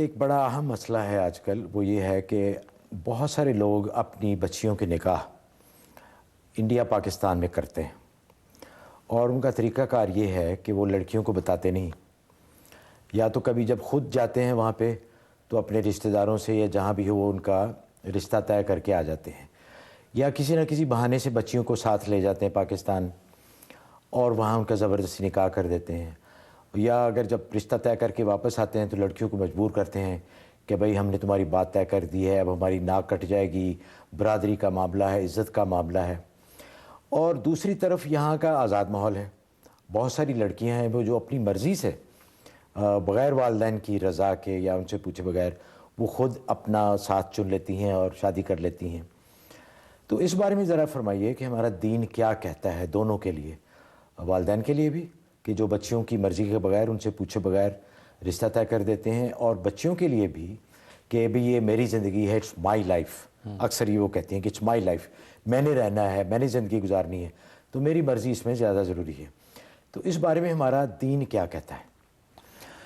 ایک بڑا اہم مسئلہ ہے آج کل، وہ یہ ہے کہ بہت سارے لوگ اپنی بچیوں کے نکاح انڈیا پاکستان میں کرتے ہیں، اور ان کا طریقہ کار یہ ہے کہ وہ لڑکیوں کو بتاتے نہیں، یا تو کبھی جب خود جاتے ہیں وہاں پہ تو اپنے رشتہ داروں سے یا جہاں بھی ہو وہ ان کا رشتہ طے کر کے آ جاتے ہیں، یا کسی نہ کسی بہانے سے بچیوں کو ساتھ لے جاتے ہیں پاکستان اور وہاں ان کا زبردستی نکاح کر دیتے ہیں، یا اگر جب رشتہ طے کر کے واپس آتے ہیں تو لڑکیوں کو مجبور کرتے ہیں کہ بھئی ہم نے تمہاری بات طے کر دی ہے، اب ہماری ناک کٹ جائے گی، برادری کا معاملہ ہے، عزت کا معاملہ ہے۔ اور دوسری طرف یہاں کا آزاد ماحول ہے، بہت ساری لڑکیاں ہیں وہ جو اپنی مرضی سے بغیر والدین کی رضا کے یا ان سے پوچھے بغیر وہ خود اپنا ساتھ چن لیتی ہیں اور شادی کر لیتی ہیں۔ تو اس بارے میں ذرا فرمائیے کہ ہمارا دین کیا کہتا ہے دونوں کے لیے، والدین کے لیے بھی کہ جو بچیوں کی مرضی کے بغیر ان سے پوچھے بغیر رشتہ طے کر دیتے ہیں، اور بچیوں کے لیے بھی کہ بھی یہ میری زندگی ہے، اٹس مائی لائف۔ اکثر یہ وہ کہتی ہیں کہ اٹس مائی لائف، میں نے رہنا ہے، میں نے زندگی گزارنی ہے، تو میری مرضی اس میں زیادہ ضروری ہے۔ تو اس بارے میں ہمارا دین کیا کہتا ہے؟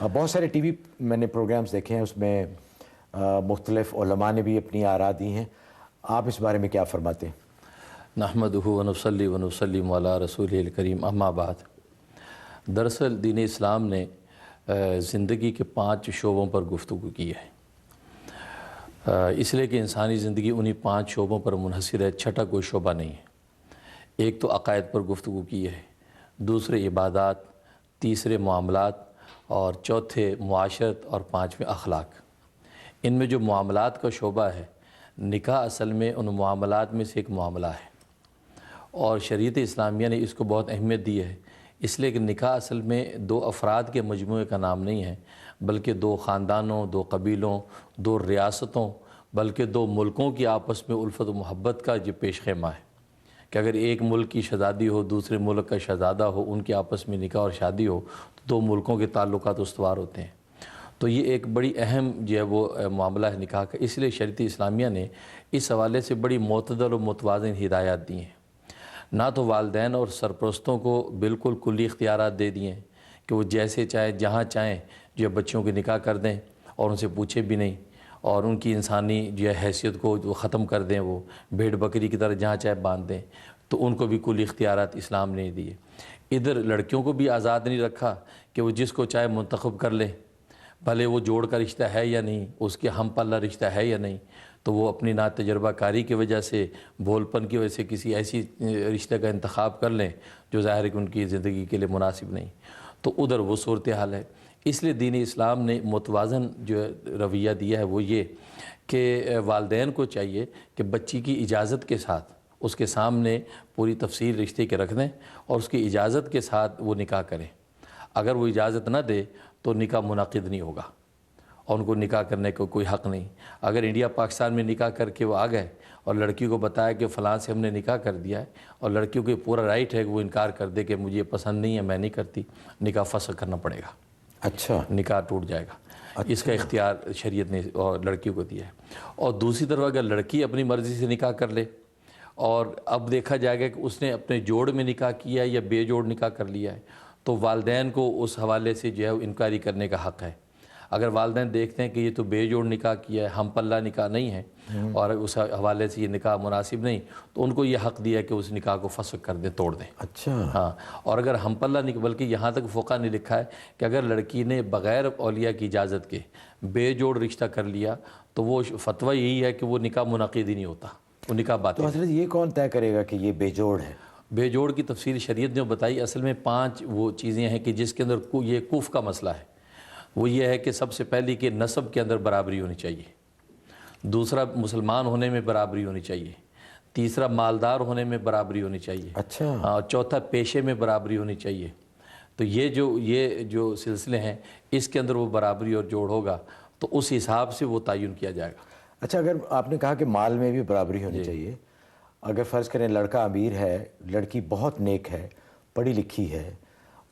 بہت سارے ٹی وی میں نے پروگرامز دیکھے ہیں، اس میں مختلف علماء نے بھی اپنی آراء دی ہیں، آپ اس بارے میں کیا فرماتے ہیں؟ نحمدہ ونصلی ونسلم علی رسولہ الکریم، اما بعد۔ دراصل دین اسلام نے زندگی کے 5 شعبوں پر گفتگو کی ہے، اس لیے کہ انسانی زندگی انہی 5 شعبوں پر منحصر ہے، چھٹا کوئی شعبہ نہیں ہے۔ ایک تو عقائد پر گفتگو کی ہے، دوسرے عبادات، تیسرے معاملات، اور چوتھے معاشرت، اور 5ویں اخلاق۔ ان میں جو معاملات کا شعبہ ہے، نکاح اصل میں ان معاملات میں سے ایک معاملہ ہے، اور شریعت اسلامیہ نے اس کو بہت اہمیت دی ہے، اس لیے کہ نکاح اصل میں 2 افراد کے مجموعے کا نام نہیں ہے، بلکہ 2 خاندانوں، 2 قبیلوں، 2 ریاستوں، بلکہ 2 ملکوں کی آپس میں الفت و محبت کا یہ پیش خیمہ ہے کہ اگر ایک ملک کی شہزادی ہو، دوسرے ملک کا شہزادہ ہو، ان کے آپس میں نکاح اور شادی ہو تو 2 ملکوں کے تعلقات استوار ہوتے ہیں۔ تو یہ ایک بڑی اہم جو ہے وہ معاملہ ہے نکاح کا، اس لیے شریعت اسلامیہ نے اس حوالے سے بڑی معتدل و متوازن ہدایات دی ہیں۔ نہ تو والدین اور سرپرستوں کو بالکل کلی اختیارات دے دیے ہیں کہ وہ جیسے چاہیں جہاں چاہیں جو ہے بچیوں کے نکاح کر دیں اور ان سے پوچھے بھی نہیں، اور ان کی انسانی جو ہے حیثیت کو جو ختم کر دیں، وہ بھیڑ بکری کی طرح جہاں چاہے باندھ دیں، تو ان کو بھی کلی اختیارات اسلام نے دیے۔ ادھر لڑکیوں کو بھی آزاد نہیں رکھا کہ وہ جس کو چاہے منتخب کر لیں، بھلے وہ جوڑ کا رشتہ ہے یا نہیں، اس کے ہم پلہ رشتہ ہے یا نہیں، تو وہ اپنی نا تجربہ کاری کی وجہ سے، بھول پن کی وجہ سے کسی ایسی رشتے کا انتخاب کر لیں جو ظاہر ہے کہ ان کی زندگی کے لیے مناسب نہیں، تو ادھر وہ صورتحال ہے۔ اس لیے دین اسلام نے متوازن جو رویہ دیا ہے وہ یہ کہ والدین کو چاہیے کہ بچی کی اجازت کے ساتھ اس کے سامنے پوری تفصیل رشتے کے رکھ دیں اور اس کی اجازت کے ساتھ وہ نکاح کریں۔ اگر وہ اجازت نہ دے تو نکاح منعقد نہیں ہوگا اور ان کو نکاح کرنے کو کوئی حق نہیں۔ اگر انڈیا پاکستان میں نکاح کر کے وہ آ گئے اور لڑکی کو بتایا کہ فلاں سے ہم نے نکاح کر دیا ہے، اور لڑکیوں کو پورا رائٹ ہے کہ وہ انکار کر دے کہ مجھے پسند نہیں ہے، میں نہیں کرتی، نکاح فسخ کرنا پڑے گا۔ اچھا، نکاح ٹوٹ جائے گا۔ اس کا اختیار شریعت نے اور لڑکیوں کو دیا ہے۔ اور دوسری طرف اگر لڑکی اپنی مرضی سے نکاح کر لے، اور اب دیکھا جائے گا کہ اس نے اپنے جوڑ میں نکاح کیا ہے یا بے جوڑ نکاح کر لیا ہے، تو والدین کو اس حوالے سے جو ہے انکوائری کرنے کا حق ہے۔ اگر والدین دیکھتے ہیں کہ یہ تو بے جوڑ نکاح کیا ہے، ہم پلہ نکاح نہیں ہے، اور اس حوالے سے یہ نکاح مناسب نہیں، تو ان کو یہ حق دیا کہ اس نکاح کو فسخ کر دیں، توڑ دیں۔ اچھا، ہاں، اور اگر ہم پلہ نکاح، بلکہ یہاں تک فقہ نے لکھا ہے کہ اگر لڑکی نے بغیر اولیاء کی اجازت کے بے جوڑ رشتہ کر لیا تو وہ فتویٰ یہی ہے کہ وہ نکاح منعقد ہی نہیں ہوتا، وہ نکاح باطل تو ہے۔ حضرت یہ کون طے کرے گا کہ یہ بے جوڑ ہے؟ بے جوڑ کی تفصیل شریعت نے بتائی، اصل میں 5 وہ چیزیں ہیں کہ جس کے اندر یہ کف کا مسئلہ ہے۔ وہ یہ ہے کہ سب سے پہلی کہ نسب کے اندر برابری ہونی چاہیے، دوسرا مسلمان ہونے میں برابری ہونی چاہیے، تیسرا مالدار ہونے میں برابری ہونی چاہیے، اچھا، اور چوتھا پیشے میں برابری ہونی چاہیے۔ تو یہ جو سلسلے ہیں اس کے اندر وہ برابری اور جوڑ ہوگا تو اس حساب سے وہ تعین کیا جائے گا۔ اچھا، اگر آپ نے کہا کہ مال میں بھی برابری ہونی چاہیے، اگر فرض کریں لڑکا امیر ہے، لڑکی بہت نیک ہے، پڑھی لکھی ہے،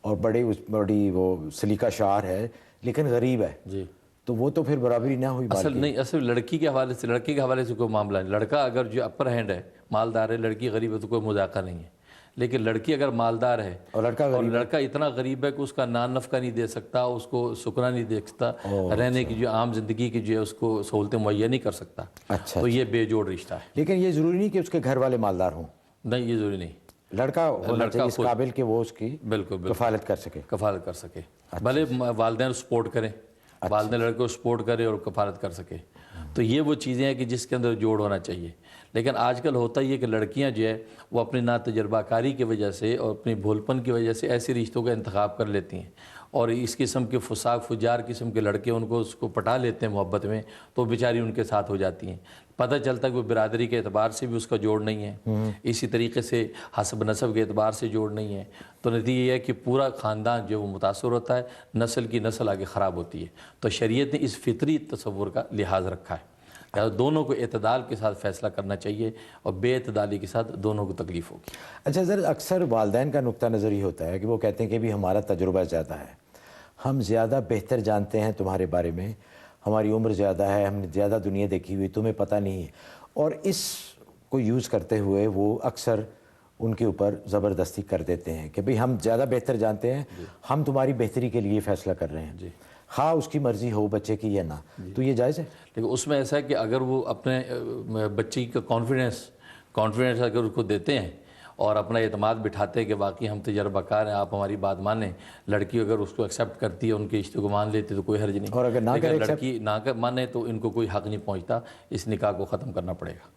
اور بڑی وہ سلیقہ شعر ہے لیکن غریب ہے، جی، تو وہ تو پھر برابری نہ ہوئی مال کی۔ نہیں، اصل لڑکی کے حوالے سے کوئی معاملہ نہیں۔ لڑکا اگر جو اپر ہینڈ ہے، مالدار ہے، لڑکی غریب ہے تو کوئی مذاکرہ نہیں ہے۔ لیکن لڑکی اگر مالدار ہے اور لڑکا اتنا غریب ہے کہ اس کا نان نفقہ نہیں دے سکتا، اس کو سکنا نہیں دے سکتا، رہنے کی جو عام زندگی کی جو ہے اس کو سہولتیں مہیا نہیں کر سکتا، اچھا تو یہ بے جوڑ رشتہ ہے۔ لیکن یہ ضروری نہیں کہ اس کے گھر والے مالدار ہوں، نہیں، یہ ضروری نہیں، لڑکا ہونا چاہیے اس قابل کہ وہ اس کی بالکل کفالت کر سکے۔ کفالت کر سکے، بھلے والدین سپورٹ کریں، والدین لڑکے کو سپورٹ کرے اور کفالت کر سکے، تو یہ وہ چیزیں ہیں کہ جس کے اندر جوڑ ہونا چاہیے۔ لیکن آج کل ہوتا یہ کہ لڑکیاں جو ہے وہ اپنی نا تجربہ کاری کی وجہ سے اور اپنی بھولپن کی وجہ سے ایسے رشتوں کا انتخاب کر لیتی ہیں، اور اس قسم کے فساق فجار قسم کے لڑکے ان کو اس کو پٹا لیتے ہیں محبت میں، تو بیچاری ان کے ساتھ ہو جاتی ہیں۔ پتہ چلتا ہے کہ وہ برادری کے اعتبار سے بھی اس کا جوڑ نہیں ہے، اسی طریقے سے حسب نسب کے اعتبار سے جوڑ نہیں ہے، تو نتیجہ یہ ہے کہ پورا خاندان جو وہ متاثر ہوتا ہے، نسل کی نسل آگے خراب ہوتی ہے۔ تو شریعت نے اس فطری تصور کا لحاظ رکھا ہے، دونوں کو اعتدال کے ساتھ فیصلہ کرنا چاہیے، اور بے اعتدالی کے ساتھ دونوں کو تکلیف ہوگی۔ اچھا سر، اکثر والدین کا نقطہ نظر یہ ہوتا ہے کہ وہ کہتے ہیں کہ بھی ہمارا تجربہ زیادہ ہے، ہم زیادہ بہتر جانتے ہیں تمہارے بارے میں، ہماری عمر زیادہ ہے، ہم نے زیادہ دنیا دیکھی ہوئی، تمہیں پتہ نہیں ہے، اور اس کو یوز کرتے ہوئے وہ اکثر ان کے اوپر زبردستی کر دیتے ہیں کہ بھئی ہم زیادہ بہتر جانتے ہیں، ہم تمہاری بہتری کے لیے فیصلہ کر رہے ہیں، ہاں اس کی مرضی ہو بچے کی یا نہ، تو یہ جائز ہے؟ لیکن اس میں ایسا ہے کہ اگر وہ اپنے بچی کا کانفیڈنس اگر اس کو دیتے ہیں اور اپنا اعتماد بٹھاتے ہیں کہ واقعی ہم تجربہ کار ہیں، آپ ہماری بات مانیں، لڑکی اگر اس کو ایکسیپٹ کرتی ہے، ان کے رشتے کو مان لیتی تو کوئی حرج نہیں، اور اگر نہ کرے لڑکی نہ مانے تو ان کو کوئی حق نہیں پہنچتا، اس نکاح کو ختم کرنا پڑے گا۔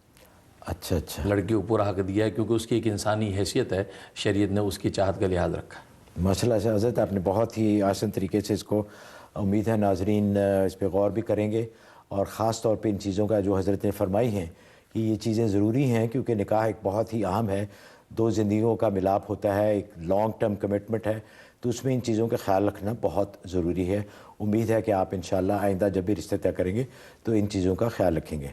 اچھا لڑکی کو پورا حق دیا ہے کیونکہ اس کی ایک انسانی حیثیت ہے، شریعت نے اس کی چاہت کا لحاظ رکھا ہے۔ ماشاءاللہ سے حضرت آپ نے بہت ہی آسان طریقے سے اس کو، امید ہے ناظرین اس پہ غور بھی کریں گے، اور خاص طور پہ ان چیزوں کا جو حضرت نے فرمائی ہیں کہ یہ چیزیں ضروری ہیں، کیونکہ نکاح ایک بہت ہی اہم ہے، دو زندگیوں کا ملاپ ہوتا ہے، ایک لانگ ٹرم کمٹمنٹ ہے، تو اس میں ان چیزوں کا خیال رکھنا بہت ضروری ہے۔ امید ہے کہ آپ انشاءاللہ آئندہ جب بھی رشتے طے کریں گے تو ان چیزوں کا خیال رکھیں گے۔